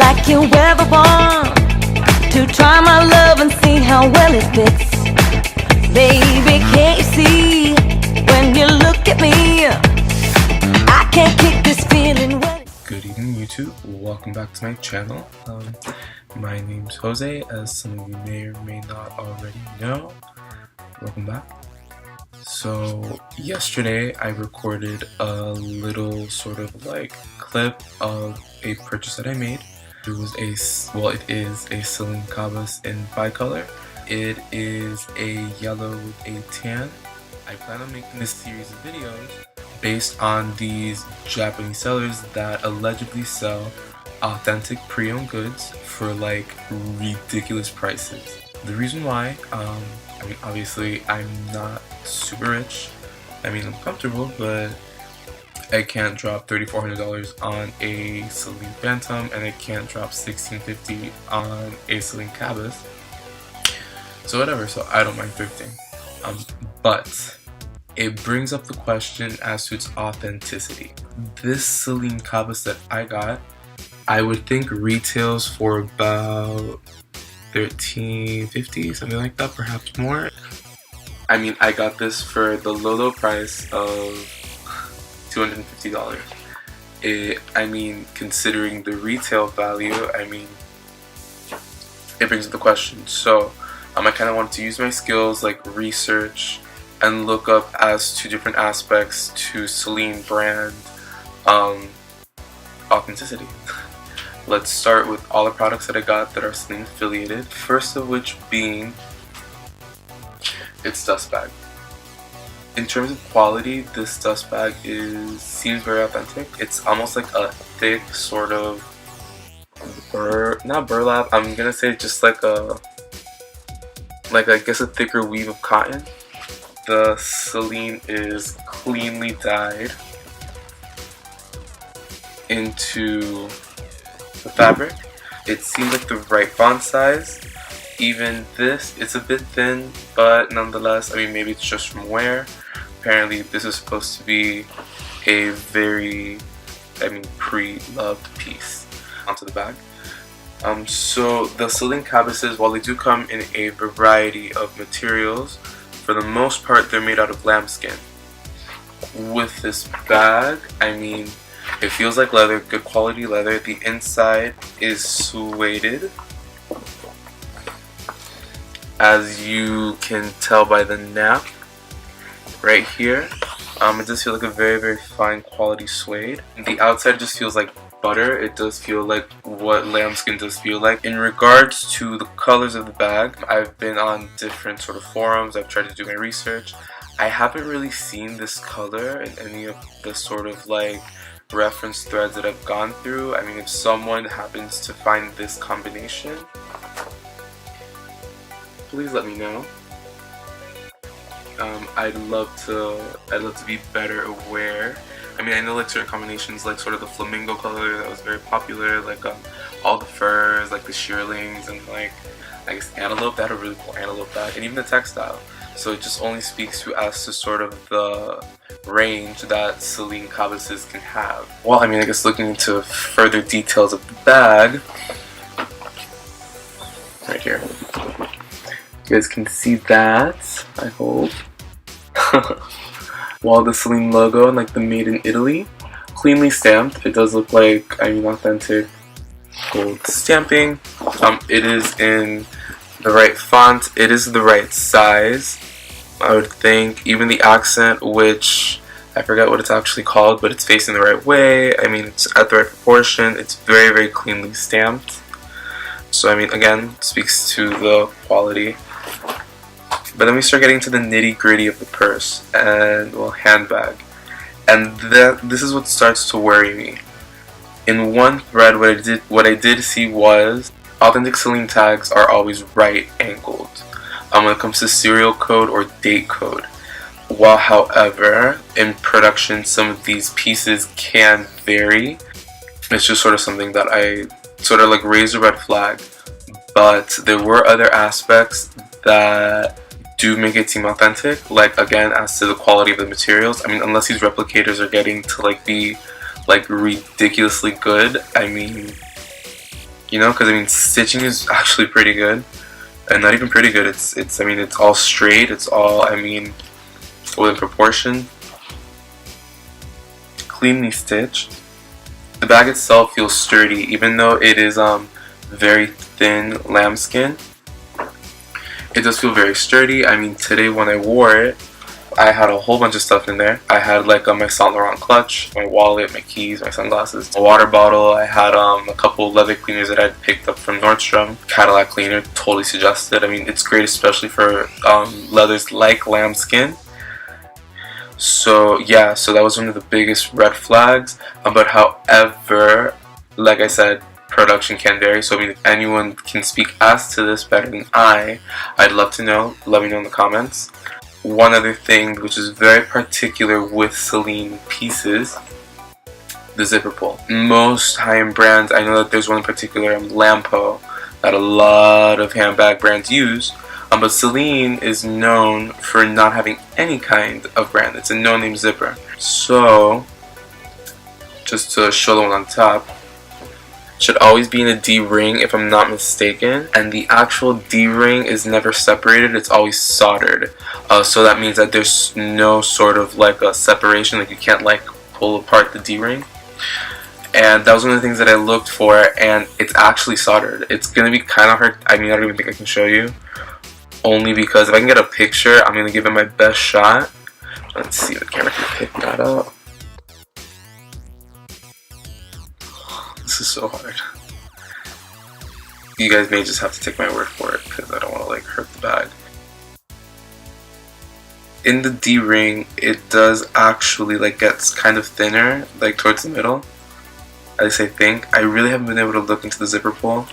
like you ever want to try my love and see how well it fits. Baby, can't you see when you look at me? I can't kick this feeling when Good evening, YouTube. Welcome back to my channel. My name's Jose, as some of you may or may not already know. Welcome back. So yesterday I recorded a little sort of like clip of a purchase that I made. It is a Celine Cabas in bicolor. It is a yellow with a tan. I plan on making this series of videos based on these Japanese sellers that allegedly sell authentic pre-owned goods for like ridiculous prices. The reason why, I mean, obviously I'm not super rich. I mean, I'm comfortable, but I can't drop $3,400 on a Celine Phantom, and I can't drop $1,650 on a Celine Cabas. So whatever, so I don't mind thrifting. But it brings up the question as to its authenticity. This Celine Cabas that I got, I would think retails for about $13.50, something like that, perhaps more. I mean, I got this for the low price of $250. I mean, considering the retail value, I mean, it brings up the question. So I kind of wanted to use my skills, like research and look up as to different aspects to Celine brand authenticity. Let's start with all the products that I got that are Celine affiliated. First of which being its dust bag. In terms of quality, this dust bag seems very authentic. It's almost like a thick sort of not burlap. I'm gonna say just like I guess a thicker weave of cotton. The Celine is cleanly dyed into the fabric. It seems like the right font size. Even this, it's a bit thin, but nonetheless, I mean, maybe it's just from wear. Apparently this is supposed to be a very, pre-loved piece onto the bag. So the Celine Cabases, while they do come in a variety of materials, for the most part they're made out of lambskin. With this bag, I mean, it feels like leather, good quality leather. The inside is suede, as you can tell by the nap right here. It does feel like a very, very fine quality suede. The outside just feels like butter. It does feel like what lambskin does feel like. In regards to the colors of the bag, I've been on different sort of forums. I've tried to do my research. I haven't really seen this color in any of the sort of like reference threads that I've gone through. I mean, if someone happens to find this combination, please let me know. I'd love to be better aware. I mean, I know like certain combinations, like sort of the flamingo color that was very popular, like all the furs, like the shearlings, and like I guess antelope. They had a really cool antelope bag, and even the textile. So it just only speaks to as to sort of the range that Celine Cabases can have. Well, I mean, I guess looking into further details of the bag, right here. You guys can see that, I hope. While the Celine logo and like the made in Italy, cleanly stamped. It does look like, I mean, authentic gold stamping. It is in the right font. It is the right size, I would think. Even the accent, which I forget what it's actually called, but it's facing the right way. I mean, it's at the right proportion. It's very, very cleanly stamped. So I mean, again, speaks to the quality. But then we start getting to the nitty-gritty of the purse and, well, handbag. And this is what starts to worry me. In one thread, what I did see was authentic Celine tags are always right-angled when it comes to serial code or date code. While, however, in production, some of these pieces can vary. It's just sort of something that I sort of like raised a red flag. But there were other aspects that do make it seem authentic, like again as to the quality of the materials. I mean, unless these replicators are getting to like be like ridiculously good, I mean, you know, because I mean stitching is actually pretty good, and not even pretty good. It's I mean it's all straight. It's all I mean within proportion, cleanly stitched. The bag itself feels sturdy, even though it is very thin lambskin. It does feel very sturdy. I mean, today when I wore it, I had a whole bunch of stuff in there. I had like my Saint Laurent clutch, my wallet, my keys, my sunglasses, a water bottle. I had a couple leather cleaners that I picked up from Nordstrom. Cadillac cleaner, totally suggested. I mean, it's great especially for leathers like lambskin. So yeah, so that was one of the biggest red flags. But however, like I said, production can vary. So I mean, if anyone can speak as to this better than I'd love to know. Let me know in the comments. One other thing which is very particular with Celine pieces, the zipper pull. Most high-end brands, I know that there's one in particular, Lampo, that a lot of handbag brands use. But Celine is known for not having any kind of brand. It's a no-name zipper. So, just to show the one on top, should always be in a D-ring if I'm not mistaken, and the actual D-ring is never separated, it's always soldered. So that means that there's no sort of like a separation, like you can't like pull apart the D-ring. And that was one of the things that I looked for, and it's actually soldered. It's gonna be kind of hard. I mean, I don't even think I can show you, only because if I can get a picture, I'm gonna give it my best shot. Let's see if the camera can pick that up. This is so hard. You guys may just have to take my word for it because I don't want to like hurt the bag. In the D-ring, it does actually like gets kind of thinner, like towards the middle. At least I think. I really haven't been able to look into the zipper pull,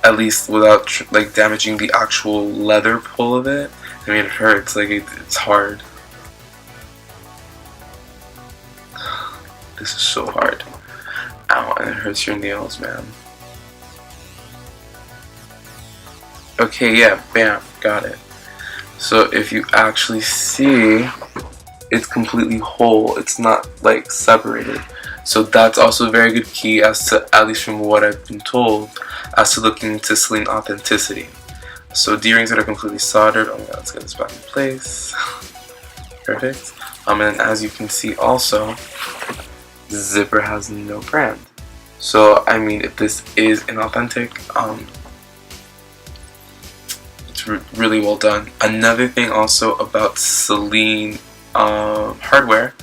at least without like damaging the actual leather pull of it. I mean, it hurts. Like it's hard. This is so hard. Ow, and it hurts your nails, man. Okay, yeah, bam, got it. So if you actually see, it's completely whole. It's not like separated. So that's also a very good key as to, at least from what I've been told, as to looking into Celine authenticity. So D-rings that are completely soldered. Oh my god, let's get this back in place. Perfect. And then as you can see also, the zipper has no brand. So I mean, if this is inauthentic, it's really well done. Another thing also about Celine hardware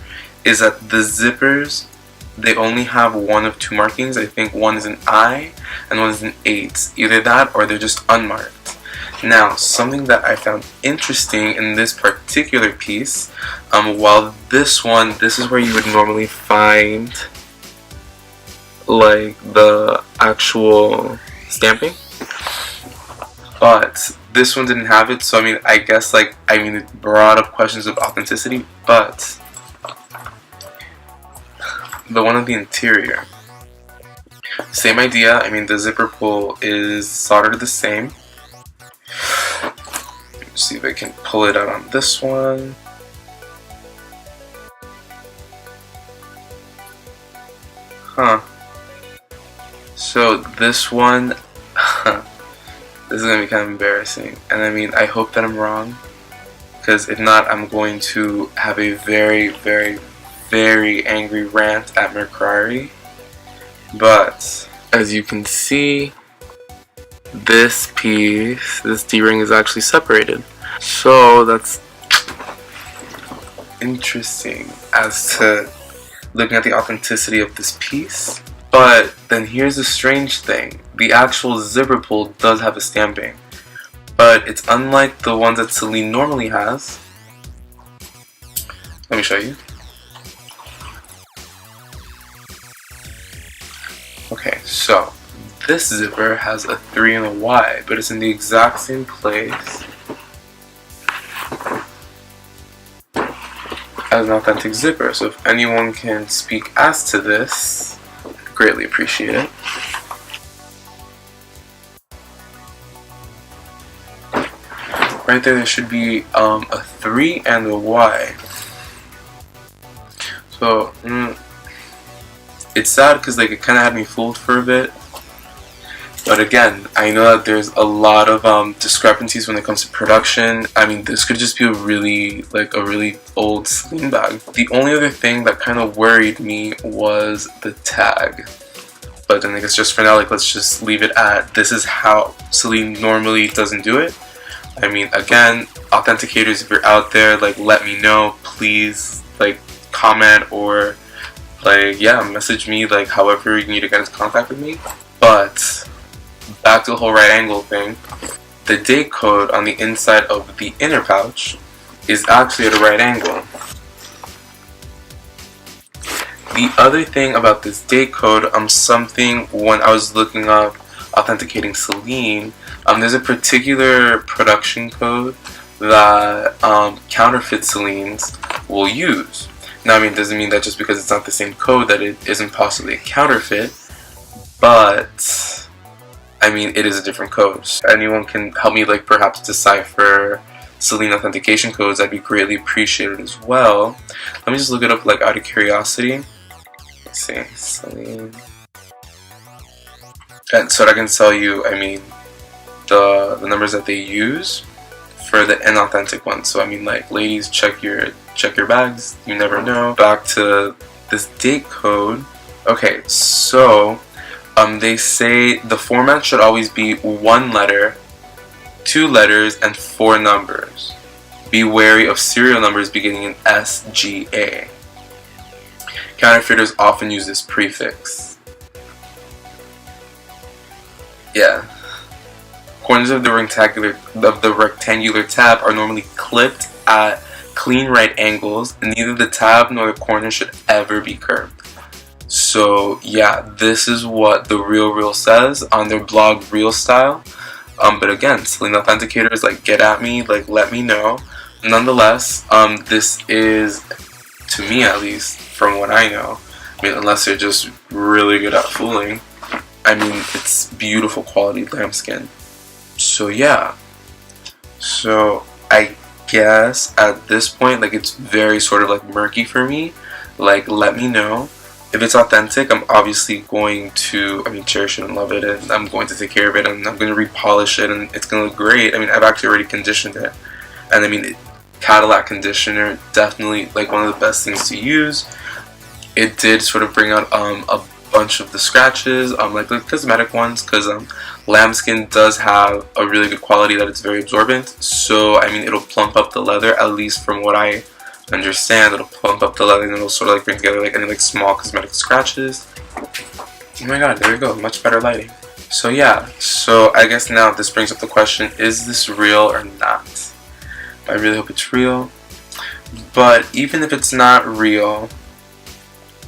is that the zippers, they only have one of two markings. I think one is an I and one is an 8. Either that or they're just unmarked. Now, something that I found interesting in this particular piece, while this one, this is where you would normally find like the actual stamping, but this one didn't have it. So I mean, I guess like, I mean, it brought up questions of authenticity, but the one on the interior, same idea. I mean, the zipper pull is soldered the same. Let's see if I can pull it out on this one. Huh. So this one, this is going to be kind of embarrassing. And I mean, I hope that I'm wrong, because if not, I'm going to have a very, very, very angry rant at Mercari. But as you can see, this piece, this D-ring is actually separated. So that's interesting as to looking at the authenticity of this piece. But then here's the strange thing. The actual zipper pull does have a stamping, but it's unlike the ones that Celine normally has. Let me show you. Okay, so this zipper has a 3 and a Y, but it's in the exact same place as an authentic zipper. So if anyone can speak as to this, I'd greatly appreciate it. Right there should be a 3 and a Y. So it's sad because like it kind of had me fooled for a bit. But again, I know that there's a lot of discrepancies when it comes to production. I mean, this could just be a really old Celine bag. The only other thing that kind of worried me was the tag. But then I guess just for now, like, let's just leave it at this is how Celine normally doesn't do it. I mean, again, authenticators, if you're out there, like, let me know, please, like, comment or, like, yeah, message me, like, however you need to get into contact with me. But back to the whole right angle thing, the date code on the inside of the inner pouch is actually at a right angle. The other thing about this date code, something when I was looking up authenticating Celine, there's a particular production code that counterfeit Celines will use. Now, I mean, it doesn't mean that just because it's not the same code that it isn't possibly a counterfeit, but I mean, it is a different code. So anyone can help me, like, perhaps decipher Celine authentication codes, I'd be greatly appreciated as well. Let me just look it up, like, out of curiosity. Let's see, Celine. And so I can tell you, I mean, the numbers that they use for the inauthentic ones. So I mean, like, ladies, check your bags. You never know. Back to this date code. Okay, so they say the format should always be 1 letter, 2 letters, and 4 numbers. Be wary of serial numbers beginning in SGA. Counterfeiters often use this prefix. Yeah. Corners of the rectangular tab are normally clipped at clean right angles, and neither the tab nor the corner should ever be curved. So yeah, this is what the Real says on their blog Real Style. But again, Celine authenticators, like, get at me, like, let me know. Nonetheless, this is, to me at least, from what I know, I mean, unless they're just really good at fooling, I mean, it's beautiful quality lambskin. So yeah, so I guess at this point, like, it's very sort of like murky for me. Like, let me know. If it's authentic, I'm obviously going to, I mean, cherish it and love it, and I'm going to take care of it, and I'm going to repolish it, and it's going to look great. I mean, I've actually already conditioned it, and I mean, Cadillac conditioner, definitely, like, one of the best things to use. It did sort of bring out a bunch of the scratches, like the cosmetic ones, because lambskin does have a really good quality that it's very absorbent. So I mean, it'll plump up the leather, at least from what I understand. It'll plump up the leather, and it'll sort of like bring together like any like small cosmetic scratches. Oh my god, there we go, much better lighting. So yeah, so I guess now this brings up the question, is this real or not? I really hope it's real. But even if it's not real,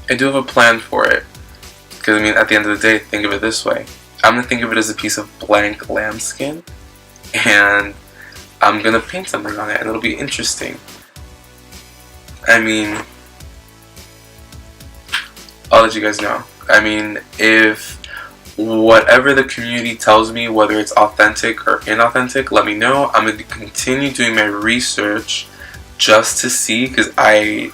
I do have a plan for it. Because I mean, at the end of the day, think of it this way. I'm going to think of it as a piece of blank lambskin, and I'm going to paint something on it, and it'll be interesting. I mean, I'll let you guys know. I mean, if whatever the community tells me, whether it's authentic or inauthentic, let me know. I'm going to continue doing my research just to see, because I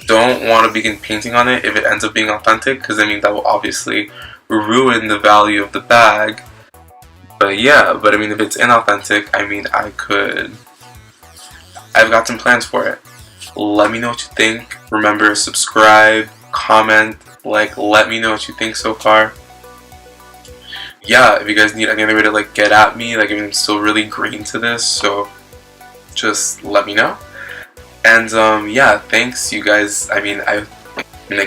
don't want to begin painting on it if it ends up being authentic, because I mean, that will obviously ruin the value of the bag. But yeah, but I mean, if it's inauthentic, I mean, I've got some plans for it. Let me know what you think. Remember, subscribe, comment, like, let me know what you think so far. Yeah, if you guys need any other way to like get at me, like, I mean, I'm still really green to this, so just let me know. And yeah, thanks you guys. I mean, I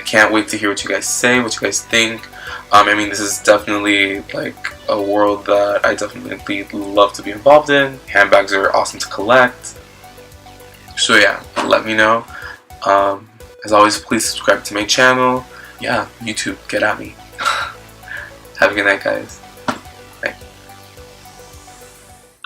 can't wait to hear what you guys say, what you guys think. I mean, this is definitely like a world that I definitely love to be involved in. Handbags are awesome to collect. So yeah, let me know. As always, please subscribe to my channel. Yeah, YouTube, get at me. Have a good night, guys.